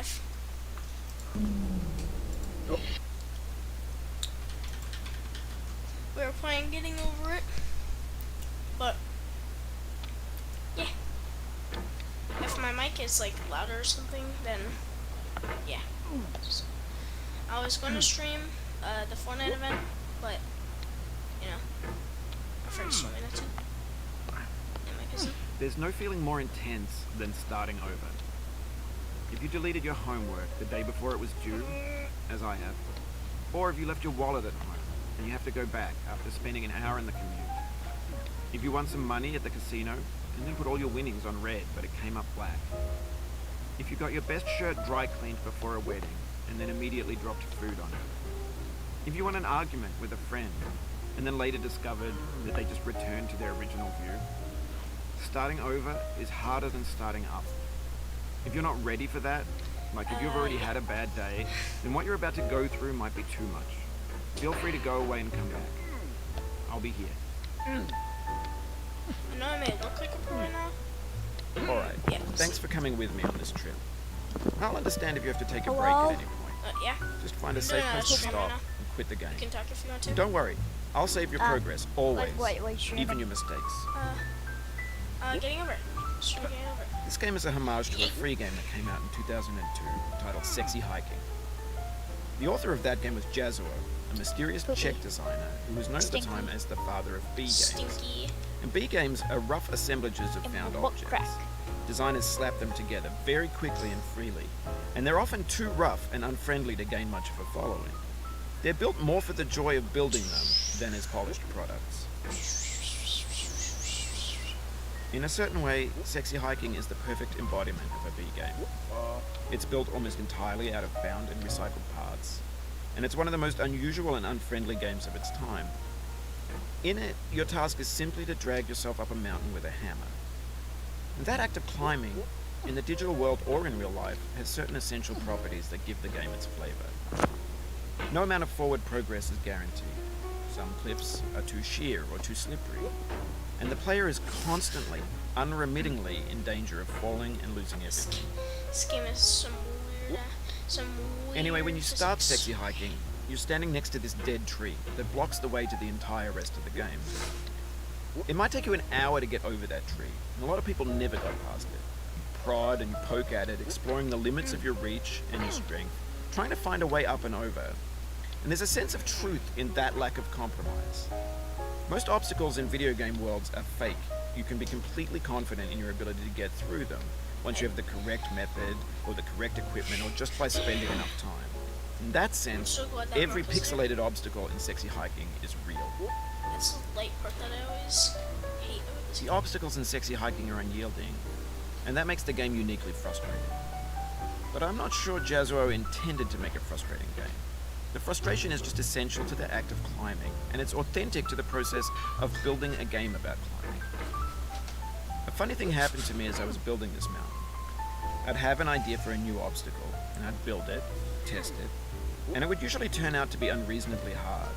5. We were planning getting over it, but yeah. If my mic is like louder or something, then yeah. I was going to stream the Fortnite event, but you know, my friends told me not to. And my cousin. There's no feeling more intense than starting over. If you deleted your homework the day before it was due, as I have, or if you left your wallet at home and you have to go back after spending an hour in the commute. If you won some money at the casino and then put all your winnings on red but it came up black. If you got your best shirt dry cleaned before a wedding and then immediately dropped food on it. If you won an argument with a friend and then later discovered that they just returned to their original view. Starting over is harder than starting up. If you're not ready for that, like if you've already had a bad day, then what you're about to go through might be too much. Feel free to go away and come back. I'll be here. I know I may look like a pro right now. Alright, Yeah. thanks for coming with me on this trip. I'll understand if you have to take a break Hello? at any point. Yeah. Just find a I'm safe doing a place to stream stop right now. and quit the game. You can talk if you want to. Don't worry, I'll save your progress, always. Wait, streaming? Even your mistakes. Getting over it. Stream getting over it. This game is a homage to a free game that came out in 2002 titled Sexy Hiking. The author of that game was Jazuo, a mysterious Czech designer who was known at the Stinky. time as the father of B games. Stinky. And B games are rough assemblages of And found book objects. crack. Designers slap them together very quickly and freely, and they're often too rough and unfriendly to gain much of a following. They're built more for the joy of building them than as polished products. In a certain way, Sexy Hiking is the perfect embodiment of a B game. It's built almost entirely out of bound and recycled parts, and it's one of the most unusual and unfriendly games of its time. In it, your task is simply to drag yourself up a mountain with a hammer. And that act of climbing, in the digital world or in real life, has certain essential properties that give the game its flavor. No amount of forward progress is guaranteed. Some cliffs are too sheer or too slippery, and the player is constantly, unremittingly in danger of falling and losing everything. This game is some weird. Anyway, when you start physics. Sexy Hiking, you're standing next to this dead tree that blocks the way to the entire rest of the game. It might take you an hour to get over that tree, and a lot of people never go past it. You prod and you poke at it, exploring the limits of your reach and your strength, trying to find a way up and over. And there's a sense of truth in that lack of compromise. Most obstacles in video game worlds are fake. You can be completely confident in your ability to get through them once you have the correct method or the correct equipment or just by spending enough time. In that sense, So glad that every part was there. pixelated obstacle in Sexy Hiking is real. That's the light part that I always hate about this The game. obstacles in Sexy Hiking are unyielding, and that makes the game uniquely frustrating. But I'm not sure Jazuo intended to make a frustrating game. The frustration is just essential to the act of climbing, and it's authentic to the process of building a game about climbing. A funny thing happened to me as I was building this mountain. I'd have an idea for a new obstacle, and I'd build it, test it, and it would usually turn out to be unreasonably hard.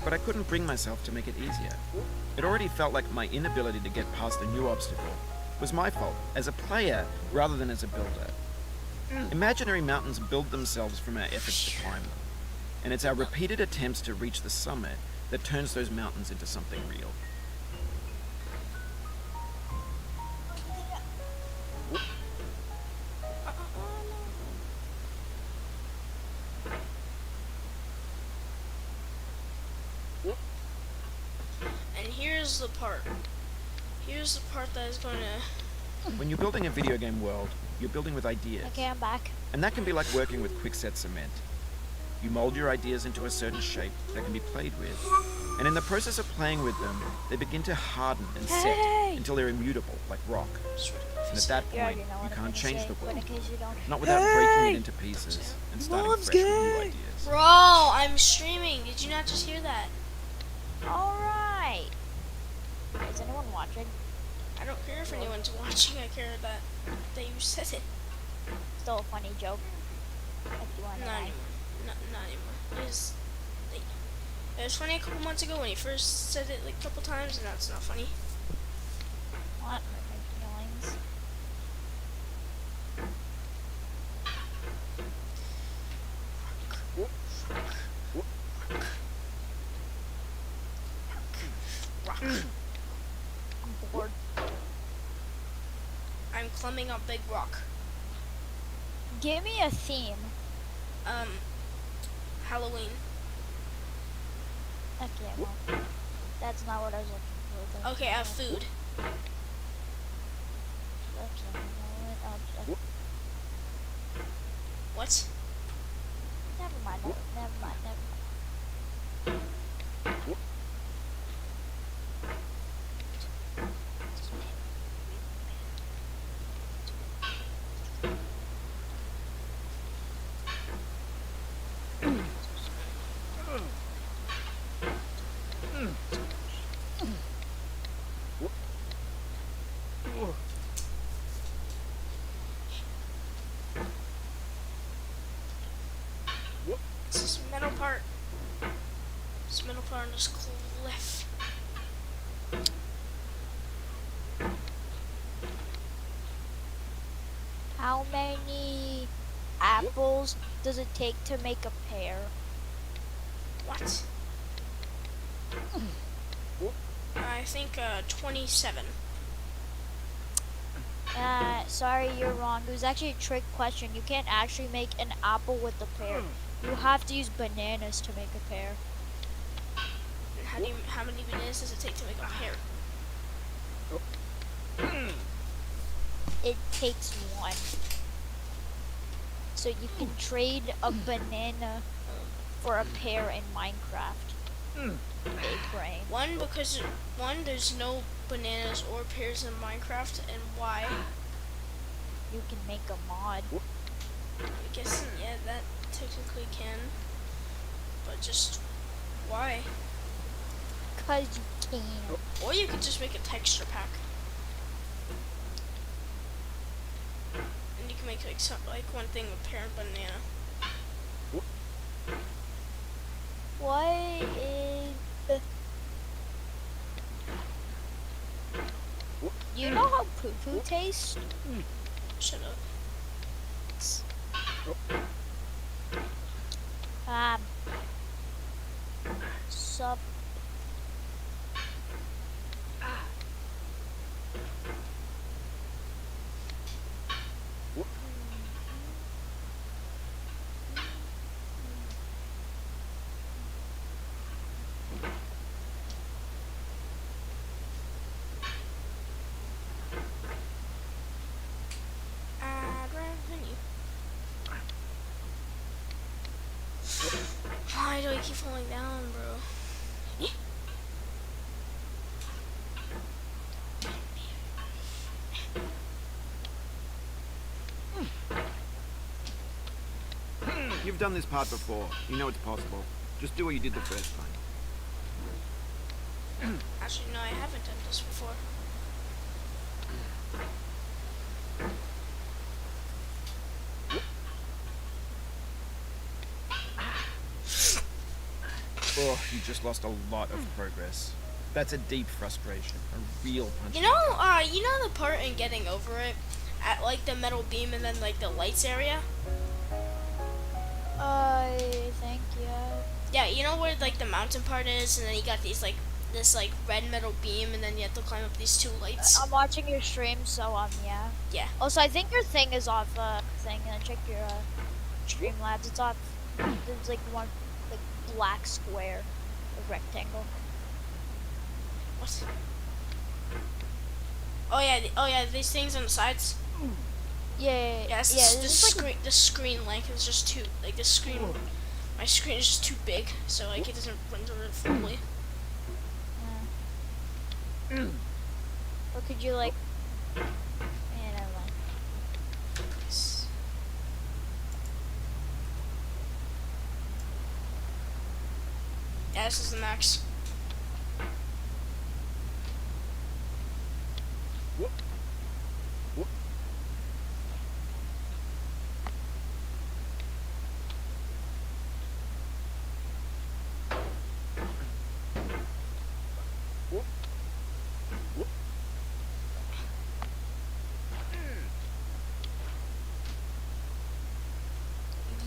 But I couldn't bring myself to make it easier. It already felt like my inability to get past a new obstacle was my fault as a player rather than as a builder. Imaginary mountains build themselves from our efforts to climb them, and it's our repeated attempts to reach the summit that turns those mountains into something real. And here's the part. Here's the part that is going to. When you're building a video game world, you're building with ideas, Okay, I'm back. and that can be like working with quickset cement. You mold your ideas into a certain shape that can be played with, and in the process of playing with them, they begin to harden and set Hey! until they're immutable, like rock. And at that You already point, know you what I'm can't gonna change say, the but world, in case you don't. not without breaking it into pieces and starting Mom's fresh with new gay! ideas. Bro, I'm streaming. Did you not just hear that? Alright. Is anyone watching? I don't care if anyone's watching. I care that you said it. Still a funny joke. If you want to Not know. anymore. Not anymore. It was funny a couple months ago when he first said it like a couple times, and now it's not funny. What? My feelings. I'm climbing a big rock. Give me a theme. Halloween. Okay, well, that's not what I was looking for. But Okay, I have food. Okay, you know what? What? Never mind. Never mind. This is metal part. This metal part on this cliff. How many apples does it take to make a pear? What? I think 27. Sorry, you're wrong. It was actually a trick question. You can't actually make an apple with a pear. You have to use bananas to make a pear. And how many bananas does it take to make a pear? It takes one. So you can trade a banana for a pear in Minecraft. Big brain. One, there's no bananas or pears in Minecraft, and why? You can make a mod. I guess, yeah, that technically can. But just, why? Cause you can. Or you could just make a texture pack. And you can make like one thing with pear and banana. What is the... You know how poo-poo tastes? Shut up. Sup. Why do I keep falling down, bro? You've done this part before. You know it's possible. Just do what you did the first time. Actually, no, I haven't done this before. Oh, you just lost a lot of progress. That's a deep frustration. A real punch. You know the part in Getting Over It? At like the metal beam and then like the lights area? I think, yeah. Yeah, you know where like the mountain part is, and then you got these like this like red metal beam, and then you have to climb up these two lights. I'm watching your stream, so yeah. Yeah. Also, I think your thing is off. Thing. And check your Streamlabs. It's off. There's like one like black square, a rectangle. What? Oh yeah, these things on the sides. Yeah. Yeah, it's Yeah. the screen. The screen length is just too like the screen. My screen is just too big, so like it doesn't render it fully. Or could you like? Yeah, never mind. Yeah, this is the max.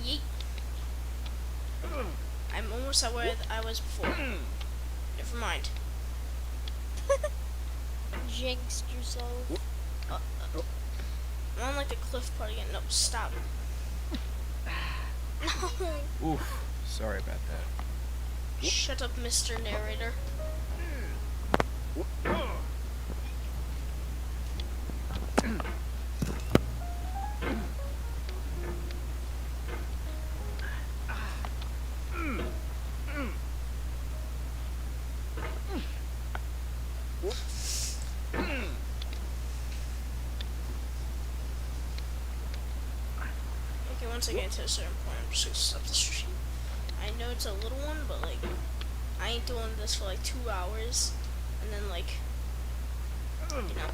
Yeet. I'm almost at where I was before. Never mind. Jinxed yourself. I'm on like the cliff part again. No, stop. No. Oof, sorry about that. Shut up, Mr. Narrator. Okay, once I get to a certain point, I'm just gonna stop the stream. I know it's a little one, but like, I ain't doing this for like 2 hours, and then like, you know.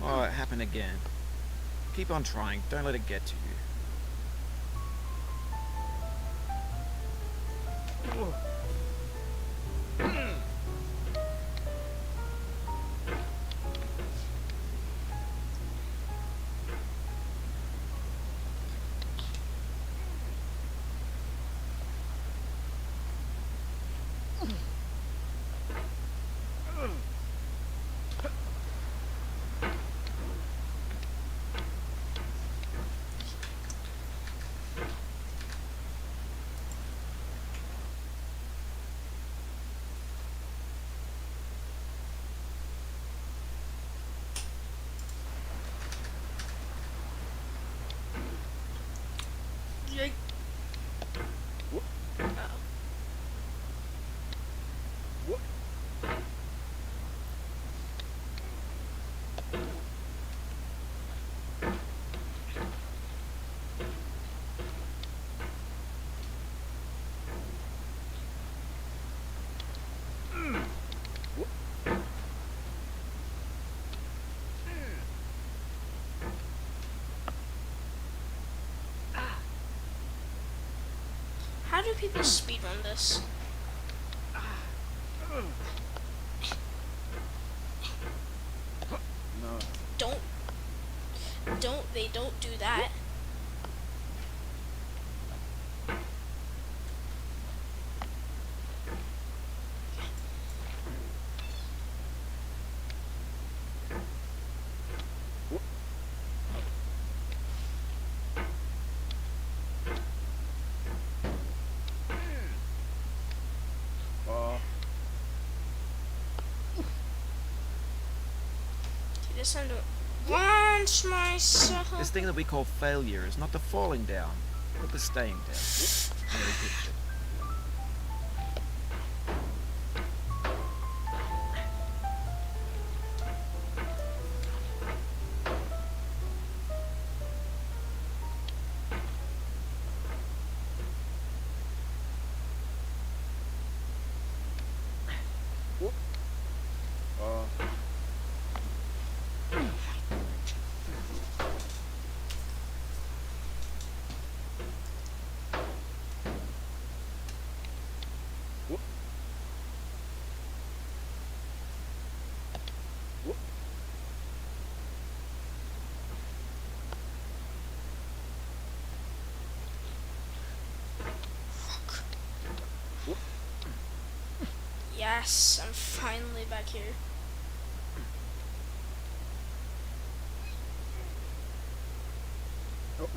Oh, it happened again. Keep on trying, don't let it get to you. Yikes. Uh-oh. How do people speedrun this? No. They don't do that. This time to launch myself. This thing that we call failure is not the falling down, but the staying down. I already fixed it. Yes, I'm finally back here. No.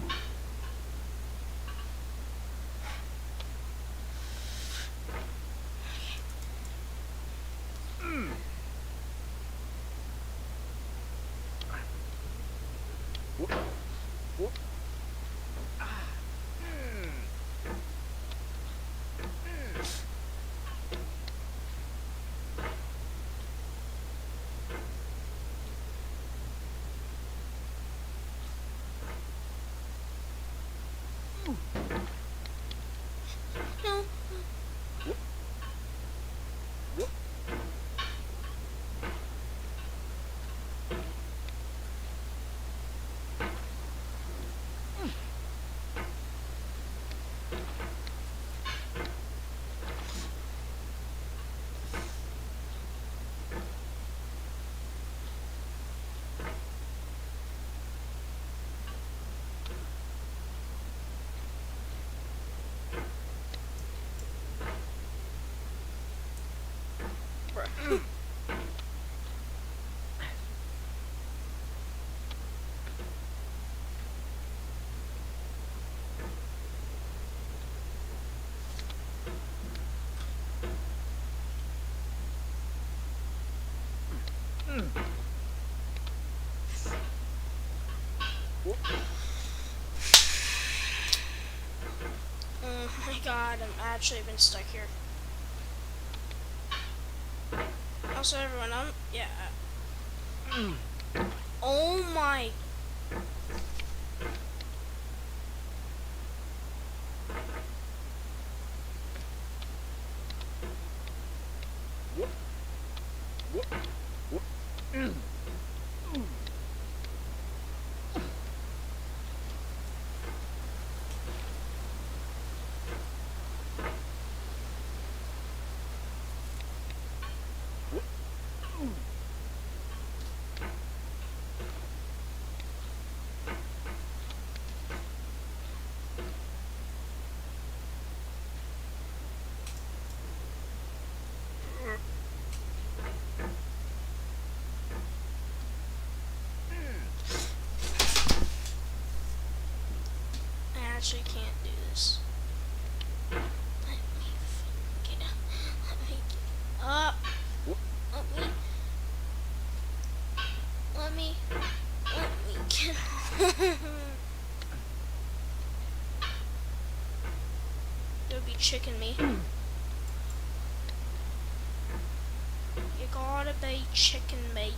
Oh my god, I'm actually been stuck here. Also, everyone, yeah. Oh my. I actually can't do this. Let me get up. Let me get up. Let me get up. They'll be tricking me. You gotta be tricking me.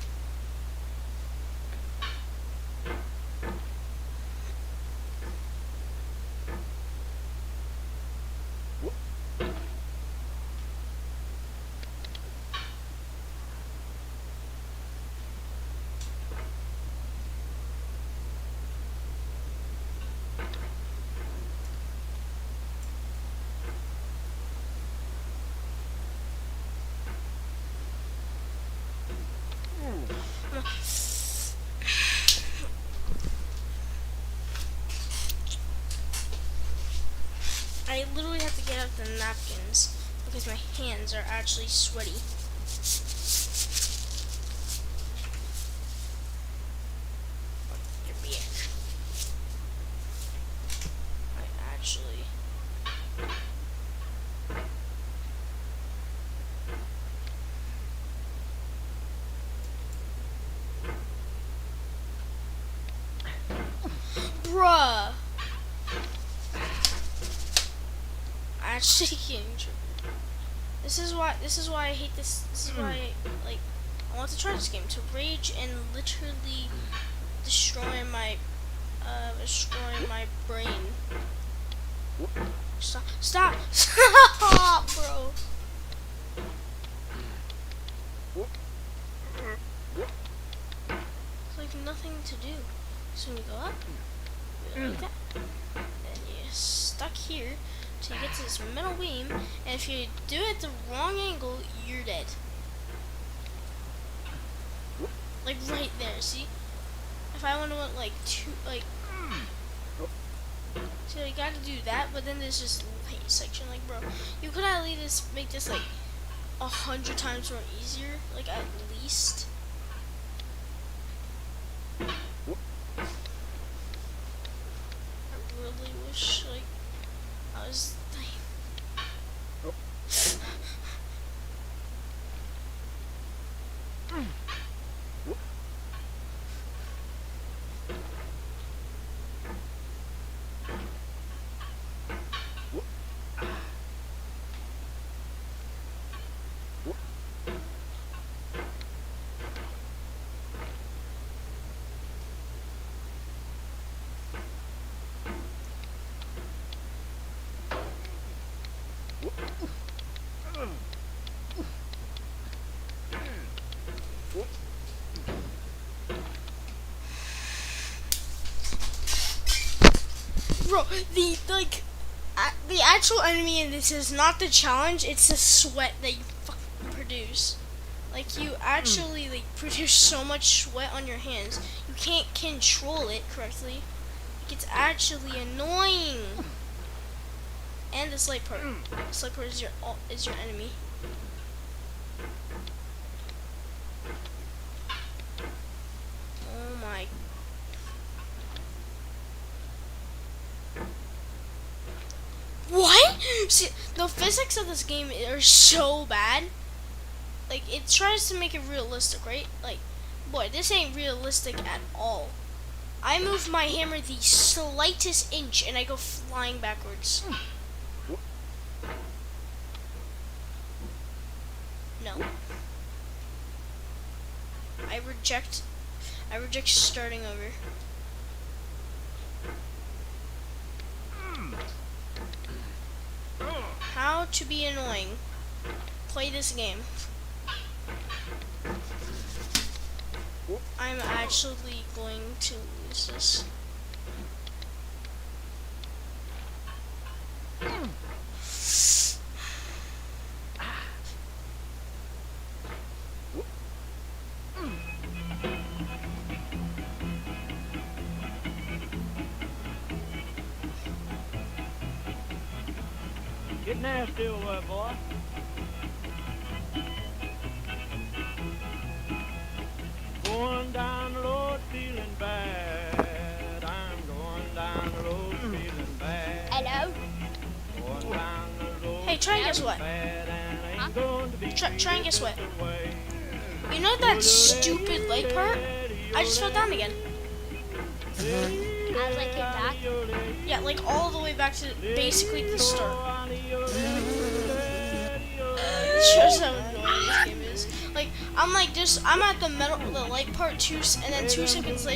I literally have to get out the napkins because my hands are actually sweaty. Your beer. I actually. Bruh. I actually getting triggered. This is why I hate this. This is why I want to try this game, to rage and literally destroy my brain. Stop, bro. It's like nothing to do. So when you go up, you go like that. Then you're stuck here till you get to this middle beam, and if you do it the wrong angle, you're dead. Like right there, see? If I want to went like so you gotta do that, but then there's this light section, like bro, you could at least make this like 100 times more easier, like at least. I really wish like I was bro, the actual enemy in this is not the challenge, it's the sweat that you fucking produce. Like you actually like produce so much sweat on your hands, you can't control it correctly. Like, it's actually annoying. And the slate part. The slate part is your enemy. Oh my. What? See, the physics of this game are so bad. Like Like, it tries to make it realistic, right? Like, boy, this ain't realistic at all. I move my hammer the slightest inch and I go flying backwards. No. I reject starting over. How to be annoying. Play this game. I'm actually going to lose this. Get nasty over there, boy. Going down the road feeling bad. I'm going down the road feeling bad. Hello? Going down the road Hey, try and guess what? bad and ain't going to be Try and guess what? away. You know that stupid light part? I just fell down again. I was like, came back. Yeah, like all the way back to basically the start. It shows how annoying this game is. Like, I'm like this. I'm at the light part and then 2 seconds later